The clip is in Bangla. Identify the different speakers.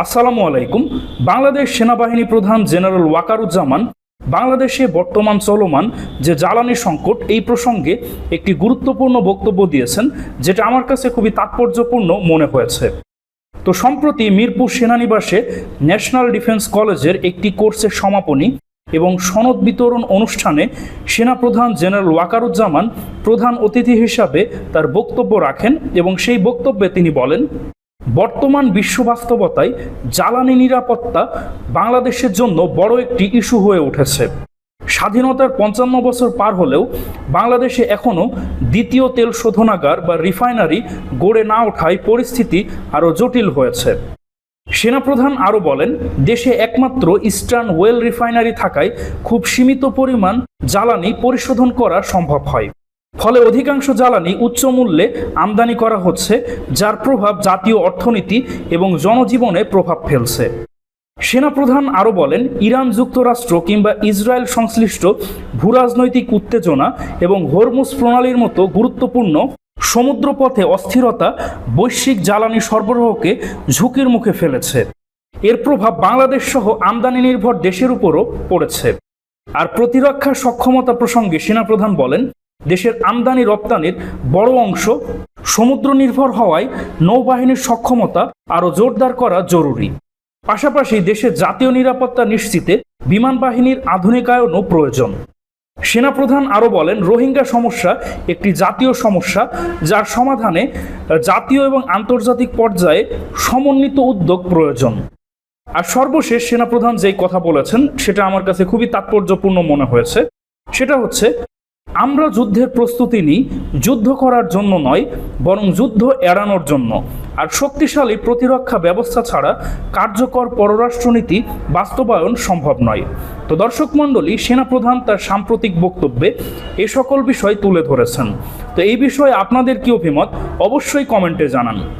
Speaker 1: আসসালামু আলাইকুম। বাংলাদেশ সেনাবাহিনী প্রধান জেনারেল ওয়াকারুজ্জামান বাংলাদেশে বর্তমান চলমান যে জ্বালানি সংকট এই প্রসঙ্গে একটি গুরুত্বপূর্ণ বক্তব্য দিয়েছেন, যেটা আমার কাছে খুবই তাৎপর্যপূর্ণ মনে হয়েছে। তো সম্প্রতি মিরপুর সেনানিবাসে ন্যাশনাল ডিফেন্স কলেজের একটি কোর্সের সমাপনী এবং সনদ বিতরণ অনুষ্ঠানে সেনাপ্রধান জেনারেল ওয়াকারুজ্জামান প্রধান অতিথি হিসাবে তার বক্তব্য রাখেন এবং সেই বক্তব্যে তিনি বলেন, বর্তমান বিশ্ব বাস্তবতায় জ্বালানি নিরাপত্তা বাংলাদেশের জন্য বড় একটি ইস্যু হয়ে উঠেছে। স্বাধীনতার ৫৫ বছর পার হলেও বাংলাদেশে এখনও দ্বিতীয় তেল শোধনাগার বা রিফাইনারি গড়ে না ওঠায় পরিস্থিতি আরও জটিল হয়েছে। সেনাপ্রধান আরও বলেন, দেশে একমাত্র ইস্টার্ন ওয়েল রিফাইনারি থাকায় খুব সীমিত পরিমাণ জ্বালানি পরিশোধন করা সম্ভব হয়। ফলে অধিকাংশ জ্বালানি উচ্চ মূল্যে আমদানি করা হচ্ছে, যার প্রভাব জাতীয় অর্থনীতি এবং জনজীবনে প্রভাব ফেলছে। সেনাপ্রধান আরও বলেন, ইরান যুক্তরাষ্ট্র কিংবা ইসরায়েল সংশ্লিষ্ট ভূরাজনৈতিক উত্তেজনা এবং হরমুজ প্রণালীর মতো গুরুত্বপূর্ণ সমুদ্রপথে অস্থিরতা বৈশ্বিক জ্বালানি সরবরাহকে ঝুঁকির মুখে ফেলেছে। এর প্রভাব বাংলাদেশ সহ আমদানি নির্ভর দেশের উপরও পড়েছে। আর প্রতিরক্ষা সক্ষমতা প্রসঙ্গে সেনাপ্রধান বলেন, দেশের আমদানি রপ্তানির বড় অংশ সমুদ্র নির্ভর হওয়ায় নৌবাহিনীর সক্ষমতা আরও জোরদার করা জরুরি। পাশাপাশি দেশের জাতীয় নিরাপত্তা নিশ্চিতে বিমান বাহিনীর আধুনিকায়নও প্রয়োজন। সেনাপ্রধান আরও বলেন, রোহিঙ্গা সমস্যা একটি জাতীয় সমস্যা, যার সমাধানে জাতীয় এবং আন্তর্জাতিক পর্যায়ে সমন্বিত উদ্যোগ প্রয়োজন। আর সর্বশেষ সেনাপ্রধান যেই কথা বলেছেন সেটা আমার কাছে খুবই তাৎপর্যপূর্ণ মনে হয়েছে। সেটা হচ্ছে, আমরা যুদ্ধের প্রস্তুতি নিই যুদ্ধ করার জন্য নয়, বরং যুদ্ধ এড়ানোর জন্য। আর শক্তিশালী প্রতিরক্ষা ব্যবস্থা ছাড়া কার্যকর পররাষ্ট্রনীতি বাস্তবায়ন সম্ভব নয়। তো দর্শক মণ্ডলী, সেনাপ্রধান তার সাম্প্রতিক বক্তব্যে এই সকল বিষয় তুলে ধরেছেন। তো এই বিষয়ে আপনাদের কি অভিমত অবশ্যই কমেন্টে জানান।